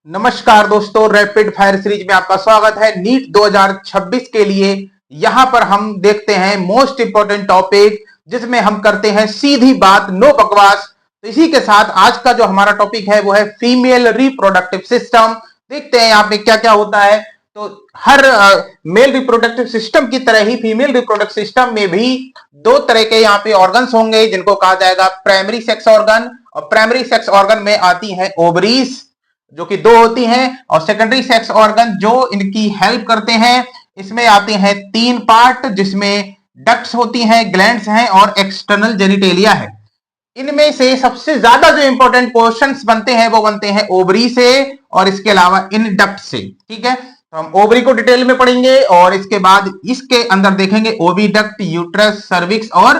नमस्कार दोस्तों, rapid fire series में आपका स्वागत है। नीट 2026 के लिए यहां पर हम देखते हैं मोस्ट इंपोर्टेंट टॉपिक, जिसमें हम करते हैं सीधी बात, नो बकवास। तो इसी के साथ आज का जो हमारा टॉपिक है वो है फीमेल रिप्रोडक्टिव सिस्टम। देखते हैं यहाँ पे क्या क्या होता है। तो हर मेल रिप्रोडक्टिव सिस्टम की तरह ही फीमेल रिप्रोडक्टिव सिस्टम में भी दो तरह के यहाँ पे ऑर्गन्स होंगे, जिनको कहा जाएगा प्राइमरी सेक्स ऑर्गन। और प्राइमरी सेक्स ऑर्गन में आती है ओवरीज, जो कि दो होती हैं, और सेकेंडरी सेक्स ऑर्गन जो इनकी हेल्प करते हैं, इसमें आते हैं तीन पार्ट, जिसमें डक्ट्स होती हैं, ग्लैंड्स हैं और एक्सटर्नल जेनिटेलिया है। इनमें से सबसे ज्यादा जो इंपॉर्टेंट क्वेश्चंस बनते हैं वो बनते हैं ओवरी से और इसके अलावा इन डक्ट से। ठीक है, तो हम ओवरी को डिटेल में पढ़ेंगे और इसके बाद इसके अंदर देखेंगे ओविडक्ट, यूट्रस, सर्विक्स और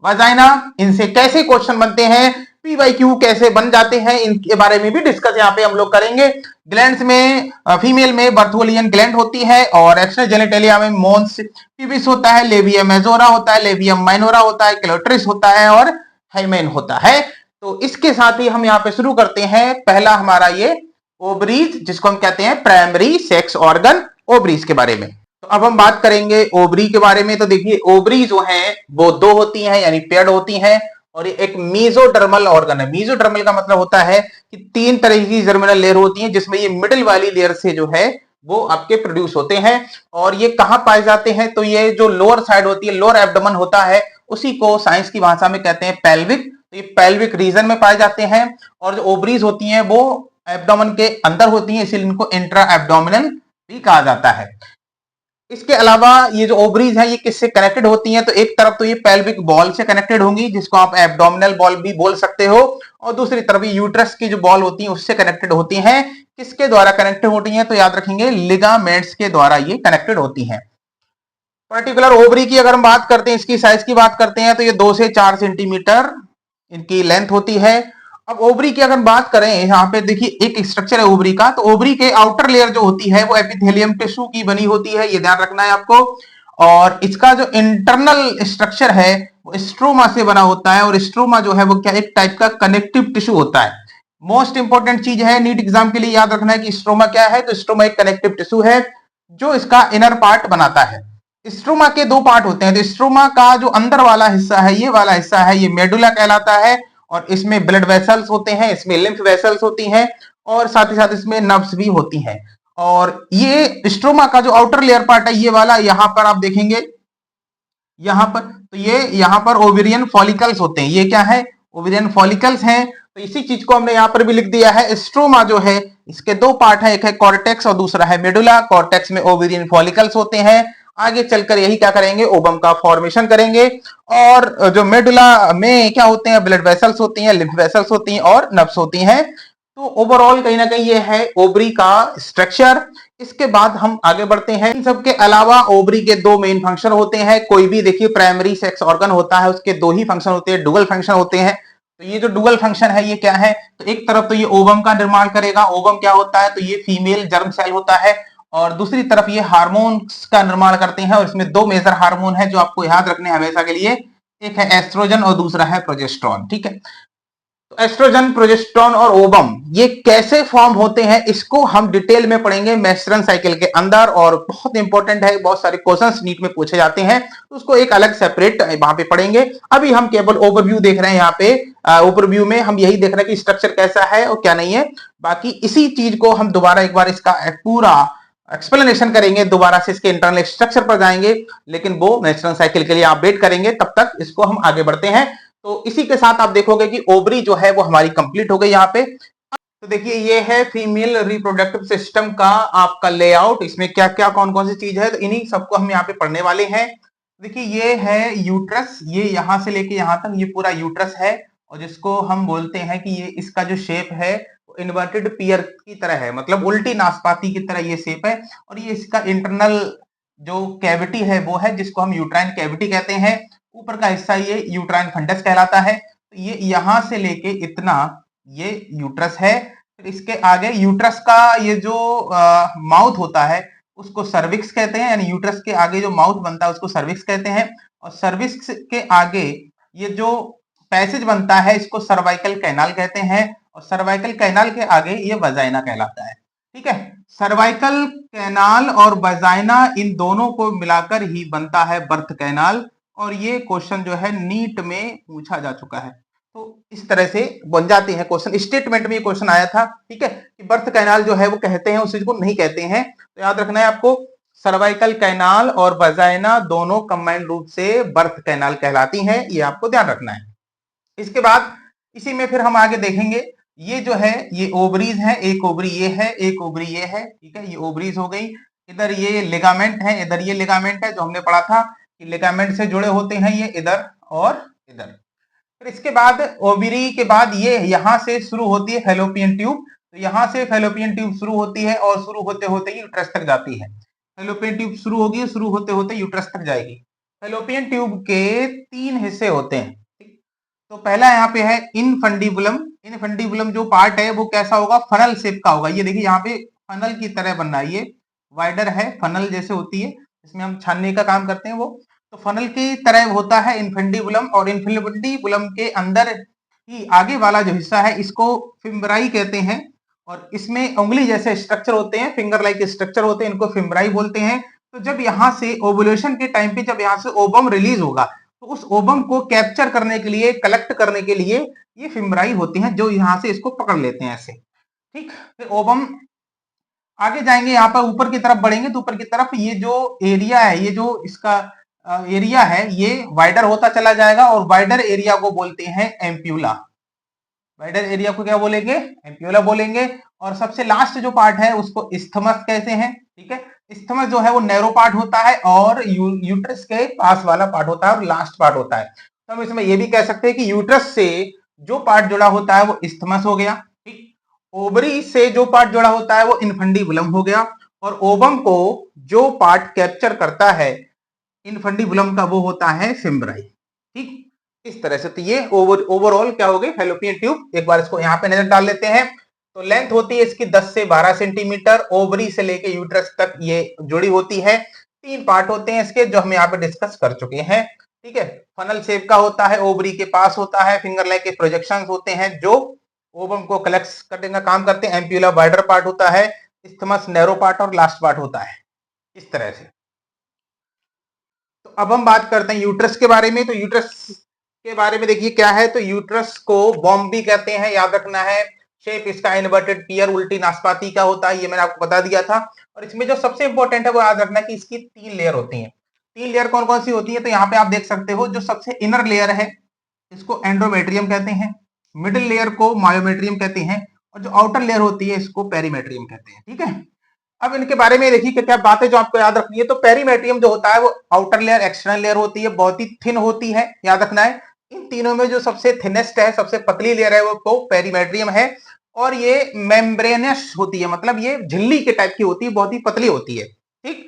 वाजाइना। इनसे कैसे क्वेश्चन बनते हैं, पीवाईक्यू कैसे बन जाते हैं, इनके बारे में भी डिस्कस यहाँ पे हम लोग करेंगे। ग्लैंड्स में फीमेल में बर्थोलियन ग्लैंड होती है और एक्स्ट्रा जेनिटेलिया में मोन्स पिबिस होता है, लेबियम मेजोरा होता है, लेबियम माइनोरा होता है, क्लोट्रिस होता है और हाइमेन होता है। तो इसके साथ ही हम यहाँ पे शुरू करते हैं। पहला हमारा ये ओवरीज, जिसको हम कहते हैं प्राइमरी सेक्स ऑर्गन, ओवरीज के बारे में। तो अब हम बात करेंगे ओवरी के बारे में। तो देखिए, ओवरी जो है वो दो होती हैं, यानी पेयर्ड होती हैं, और ये एक मीजोडर्मल ऑर्गन है। मीजोडर्मल का मतलब होता है कि तीन तरह की जर्मिनल लेयर होती है, जिसमें ये मिडिल वाली लेयर से जो है वो आपके प्रोड्यूस होते हैं। और ये कहां पाए जाते हैं, तो ये जो लोअर साइड होती है, लोअर एब्डोमेन होता है, उसी को साइंस की भाषा में कहते हैं पेल्विक। तो ये पेल्विक रीजन में पाए जाते हैं। और जो ओवरीज होती हैं वो एब्डोमेन के अंदर होती हैं, इसीलिए इनको इंट्रा एब्डोमिनल भी कहा जाता है। इसके अलावा ये जो ओवरीज है ये किससे कनेक्टेड होती हैं, तो एक तरफ तो ये पेल्विक बॉल से कनेक्टेड होंगी, जिसको आप एब्डोमिनल बॉल भी बोल सकते हो, और दूसरी तरफ ये यूट्रस की जो बॉल होती है उससे कनेक्टेड होती हैं। किसके द्वारा कनेक्टेड होती हैं, तो याद रखेंगे लिगामेंट्स के द्वारा ये कनेक्टेड होती हैं। पर्टिकुलर ओवरी की अगर हम बात करते हैं, इसकी साइज की बात करते हैं, तो ये 2 से 4 सेंटीमीटर इनकी लेंथ होती है। अब ओवरी की अगर बात करें, यहाँ पे देखिए एक स्ट्रक्चर है ओवरी का। तो ओवरी के आउटर लेयर जो होती है वो एपिथेलियम टिश्यू की बनी होती है, ये ध्यान रखना है आपको। और इसका जो इंटरनल स्ट्रक्चर है वो स्ट्रोमा से बना होता है, और स्ट्रोमा जो है वो क्या एक टाइप का कनेक्टिव टिश्यू होता है। मोस्ट इंपॉर्टेंट चीज है नीट एग्जाम के लिए याद रखना है कि स्ट्रोमा क्या है। तो स्ट्रोमा एक कनेक्टिव टिश्यू है जो इसका इनर पार्ट बनाता है। स्ट्रोमा के दो पार्ट होते हैं। तो स्ट्रोमा का जो अंदर वाला हिस्सा है, ये वाला हिस्सा है, ये मेडुला कहलाता है, और इसमें ब्लड वेसल्स होते हैं, इसमें लिम्फ वेसल्स होती हैं, और साथ ही साथ इसमें नर्व्स भी होती हैं। और ये स्ट्रोमा का जो आउटर लेयर पार्ट है, ये वाला, यहां पर आप देखेंगे, यहां पर, तो ये यहां पर ओवेरियन फॉलिकल्स होते हैं। ये क्या है, ओवेरियन फॉलिकल्स हैं। तो इसी चीज को हमने यहां पर भी लिख दिया है। स्ट्रोमा जो है इसके दो पार्ट है, एक है कॉर्टेक्स और दूसरा है मेडुला। कॉर्टेक्स में ओवेरियन फॉलिकल्स होते हैं, आगे चलकर यही क्या करेंगे, ओवम का फॉर्मेशन करेंगे। और जो मेडुला में क्या होते हैं, ब्लड वेसल्स होती हैं, लिम्फ वेसल्स होती हैं और नर्व्स होती हैं। तो ओवरऑल कहीं ना कहीं ये है ओवरी का स्ट्रक्चर। इसके बाद हम आगे बढ़ते हैं। इन सब के अलावा ओवरी के दो मेन फंक्शन होते हैं। कोई भी देखिए प्राइमरी सेक्स ऑर्गन होता है, उसके दो ही फंक्शन होते हैं, डुअल फंक्शन होते हैं। तो ये जो डुअल फंक्शन है ये क्या है, तो एक तरफ तो ये ओवम का निर्माण करेगा। ओवम क्या होता है, तो ये फीमेल जर्म सेल होता है, और दूसरी तरफ ये हार्मोन्स का निर्माण करते हैं। और इसमें दो मेजर हार्मोन है जो आपको याद रखने हमेशा के लिए, एक है एस्ट्रोजन और दूसरा है प्रोजेस्टेरोन। ठीक है, तो एस्ट्रोजन, प्रोजेस्टेरोन और ओवम ये कैसे फॉर्म होते हैं, इसको हम डिटेल में पढ़ेंगे मेंस्ट्रुअल साइकिल के अंदर। और बहुत इंपॉर्टेंट है, बहुत सारे क्वेश्चंस नीट में पूछे जाते हैं, तो उसको एक अलग सेपरेट वहां पे पढ़ेंगे। अभी हम केवल ओवरव्यू देख रहे हैं। यहाँ पे ओवरव्यू में हम यही देख रहे हैं कि स्ट्रक्चर कैसा है और क्या नहीं है। बाकी इसी चीज को हम दोबारा एक बार इसका पूरा एक्सप्लेनेशन करेंगे, दोबारा से इसके इंटरनल स्ट्रक्चर पर जाएंगे, लेकिन वो नेचुरल साइकिल के लिए आप वेट करेंगे, तब तक इसको हम आगे बढ़ते हैं। तो इसी के साथ आप देखोगे कि ओवरी जो है वो हमारी कंप्लीट हो गई यहाँ पे। तो देखिए ये है फीमेल रिप्रोडक्टिव सिस्टम का आपका लेआउट। इसमें क्या क्या कौन कौन सी चीज है, तो इन्हीं सबको हम यहाँ पे पढ़ने वाले हैं। देखिए ये है यूट्रस, ये यहां से लेके यहां तक ये पूरा यूट्रस है, और जिसको हम बोलते हैं कि ये इसका जो शेप है इन्वर्टेड पियर की तरह है, मतलब उल्टी नाशपाती की तरह ये शेप है। और ये इसका इंटरनल जो कैविटी है वो है, जिसको हम यूट्राइन कैविटी कहते हैं। ऊपर का हिस्सा ये यूट्राइन फंडस कहलाता है। तो ये यहां से लेके इतना ये यूट्रस है। फिर इसके आगे यूट्रस का ये जो माउथ होता है उसको सर्विक्स कहते हैं, यानी यूट्रस के आगे जो माउथ बनता है उसको सर्विक्स कहते हैं। और सर्विक्स के आगे ये जो पैसेज बनता है इसको सर्वाइकल कैनाल कहते हैं, और सर्वाइकल कैनाल के आगे ये वजाइना कहलाता है। ठीक है। सर्वाइकल कैनाल और वजाइना इन दोनों को मिलाकर ही बनता है बर्थ कैनाल, और ये क्वेश्चन जो है नीट में पूछा जा चुका है। तो इस तरह से बन जाते हैं क्वेश्चन, स्टेटमेंट में ये क्वेश्चन आया था, ठीक है, कि बर्थ कैनाल जो है वो कहते हैं, उस चीज को नहीं कहते हैं। तो याद रखना है आपको, सर्वाइकल कैनाल और वजाइना दोनों कंबाइंड रूप से बर्थ कैनाल कहलाती हैं, ये आपको ध्यान रखना है। इसके बाद इसी में फिर हम आगे देखेंगे, ये जो है ये ओवरीज है, एक ओवरी ये है, एक ओवरी ये है, ठीक है, ये ओवरीज हो गई। इधर ये लिगामेंट है, इधर ये लिगामेंट है, जो हमने पढ़ा था कि लिगामेंट से जुड़े होते हैं ये इधर और इधर। फिर इसके बाद ओवरी के बाद ये यहां से शुरू होती है फैलोपियन ट्यूब, तो यहां से फैलोपियन ट्यूब शुरू होती है और शुरू होते होते यूट्रस तक जाती है। फैलोपियन ट्यूब शुरू होगी, शुरू होते होते यूट्रस तक जाएगी। फैलोपियन ट्यूब के 3 हिस्से होते हैं। तो पहला यहाँ पे है इनफंडिबुलम। इनफंडिबुलम जो पार्ट है वो कैसा होगा, फनल शेप का होगा। ये देखिए यहाँ पे फनल की तरह बन रहा है, ये वाइडर है, फनल जैसे होती है, इसमें हम छानने का काम करते हैं वो, तो फनल की तरह होता है इनफंडिबुलम। और इनफंडिबुलम के अंदर ही आगे वाला जो हिस्सा है इसको फिम्बराई कहते हैं, और इसमें उंगली जैसे स्ट्रक्चर होते हैं, फिंगर लाइक स्ट्रक्चर होते हैं, इनको फिम्बराई बोलते हैं। तो जब यहाँ से ओवुलेशन के टाइम पे जब यहाँ से ओवम रिलीज होगा, तो उस ओवम को कैप्चर करने के लिए, कलेक्ट करने के लिए ये फिम्बराई होती हैं, जो यहाँ से इसको पकड़ लेते हैं ऐसे, ठीक। फिर ओवम आगे जाएंगे, यहाँ पर ऊपर की तरफ बढ़ेंगे, तो ऊपर की तरफ ये जो एरिया है, ये जो इसका एरिया है, ये वाइडर होता चला जाएगा, और वाइडर एरिया को बोलते हैं एम्प्यूला। वाइडर एरिया को क्या बोलेंगे, एम्प्यूला बोलेंगे। और सबसे लास्ट जो पार्ट है उसको इस्थमस कहते हैं, ठीक है। इस्थमस जो है वो नैरो पार्ट होता है, और यूट्रस के पास वाला पार्ट होता है, और लास्ट पार्ट होता है। तो हम इसमें ये भी कह सकते हैं कि यूट्रस से जो पार्ट जुड़ा होता है वो इस्थमस हो गया, ठीक। ओवरी से जो पार्ट जुड़ा होता है वो इनफंडिबुलम हो गया, और ओवम को जो पार्ट कैप्चर करता है इनफंडिबुलम का वो होता है फिम्बराई, ठीक। इस तरह से तो ये ओवरऑल क्या हो गई, फैलोपियन ट्यूब। एक बार इसको यहाँ पे नजर डाल लेते हैं। तो लेंथ होती है इसकी 10 से 12 सेंटीमीटर, ओवरी से लेके यूट्रस तक ये जुड़ी होती है। 3 पार्ट होते हैं इसके, जो हम यहाँ पे डिस्कस कर चुके हैं, ठीक है। फनल शेप का होता है, ओवरी के पास होता है, फिंगर लाइक के प्रोजेक्शन होते हैं जो ओवम को कलेक्ट करने का काम करते हैं। एम्प्यूला वाइडर पार्ट होता है, इस्थमस नैरो पार्ट, और लास्ट पार्ट होता है इस तरह से। तो अब हम बात करते हैं यूट्रस के बारे में। तो यूट्रस के बारे में देखिए क्या है, तो यूट्रस को बॉम्ब भी कहते हैं, याद रखना है। शेप इसका इन्वर्टेड पियर, उल्टी नाशपाती का होता है, ये मैंने आपको बता दिया था। और इसमें जो सबसे इंपॉर्टेंट है वो याद रखना है कि इसकी 3 लेयर होती हैं। 3 लेयर कौन कौन सी होती है, तो यहाँ पे आप देख सकते हो, जो सबसे इनर लेयर है इसको एंडोमेट्रियम कहते हैं, मिडिल लेयर को मायोमेट्रियम कहते हैं, और जो आउटर लेयर होती है इसको पेरीमेट्रियम कहते हैं, ठीक है। अब इनके बारे में देखिए क्या बात है जो आपको याद रखनी है। तो पेरीमेट्रियम जो होता है वो आउटर लेयर, एक्सटर्नल लेयर होती है, बहुत ही थिन होती है, याद रखना है। इन तीनों में जो सबसे थिनेस्ट है, सबसे पतली लेयर है वो पेरीमेट्रियम है, और ये मेम्ब्रेनस होती है, मतलब ये झिल्ली के टाइप की होती है, बहुत ही पतली होती है, ठीक।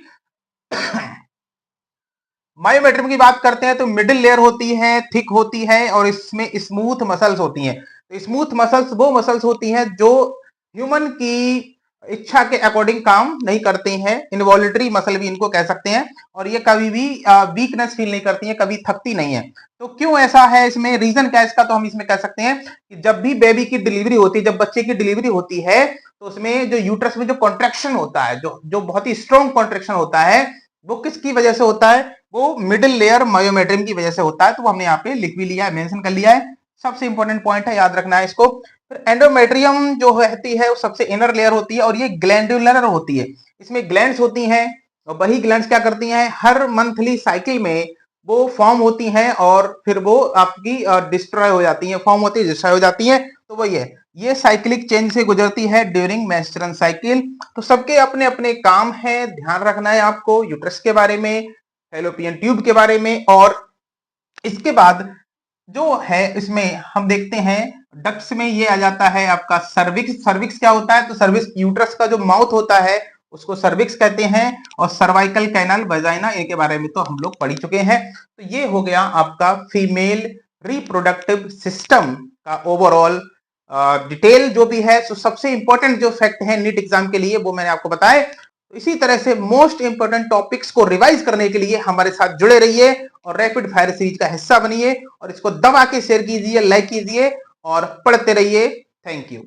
मायोमेट्रियम की बात करते हैं तो मिडिल लेयर होती है, थिक होती है, और इसमें स्मूथ मसल्स होती हैं। तो स्मूथ मसल्स वो मसल्स होती हैं जो ह्यूमन की इच्छा के अकॉर्डिंग काम नहीं करते हैं, इनवॉल्यूंटरी मसल भी इनको कह सकते हैं, और ये कभी भी वीकनेस फील नहीं करती है, कभी थकती नहीं है। तो क्यों ऐसा है, इसमें रीजन क्या है इसका, तो हम इसमें कह सकते हैं कि जब भी बेबी की डिलीवरी होती है, जब बच्चे की डिलीवरी होती है, तो उसमें जो यूट्रस में जो कॉन्ट्रैक्शन होता है, जो बहुत ही स्ट्रॉन्ग कॉन्ट्रैक्शन होता है, वो किसकी वजह से होता है, वो मिडिल लेयर मायोमेट्रियम की वजह से होता है। तो वो हमने यहाँ पे लिख भी लिया है, मेंशन कर लिया है, सबसे इंपॉर्टेंट पॉइंट है, याद रखना है इसको। फिर एंडोमेट्रियम जो रहती है वो सबसे इनर लेयर होती है, और ये ग्लैंडुलर होती है, इसमें ग्लैंड्स होती हैं, और वही ग्लैंड्स क्या करती हैं, हर मंथली साइकिल में वो फॉर्म होती हैं, और फिर वो आपकी डिस्ट्रॉय हो जाती हैं, फॉर्म होती है, डिस्ट्रॉय हो जाती हैं। तो वही है, ये साइक्लिक चेंज से गुजरती है ड्यूरिंग मेंस्ट्रुअल साइकिल। तो सबके अपने अपने काम है, ध्यान रखना है आपको यूट्रस के बारे में, फैलोपियन ट्यूब के बारे में। और इसके बाद जो है इसमें हम देखते हैं डक्ट्स में ये आ जाता है आपका सर्विक्स। सर्विक्स क्या होता है, तो सर्विक्स यूट्रस का जो माउथ होता है उसको सर्विक्स कहते हैं, और सर्वाइकल कैनाल, वजाइना, इनके बारे में तो हम लोग पढ़ चुके हैं। तो ये हो गया आपका फीमेल रिप्रोडक्टिव सिस्टम का ओवरऑल डिटेल जो भी है। तो सबसे इंपॉर्टेंट जो फैक्ट है नीट एग्जाम के लिए वो मैंने आपको बताए। तो इसी तरह से मोस्ट इंपोर्टेंट टॉपिक्स को रिवाइज करने के लिए हमारे साथ जुड़े रहिए, और रैपिड फायर सीरीज का हिस्सा बनिए, और इसको दबा के शेयर कीजिए, लाइक कीजिए, और पढ़ते रहिए। Thank you.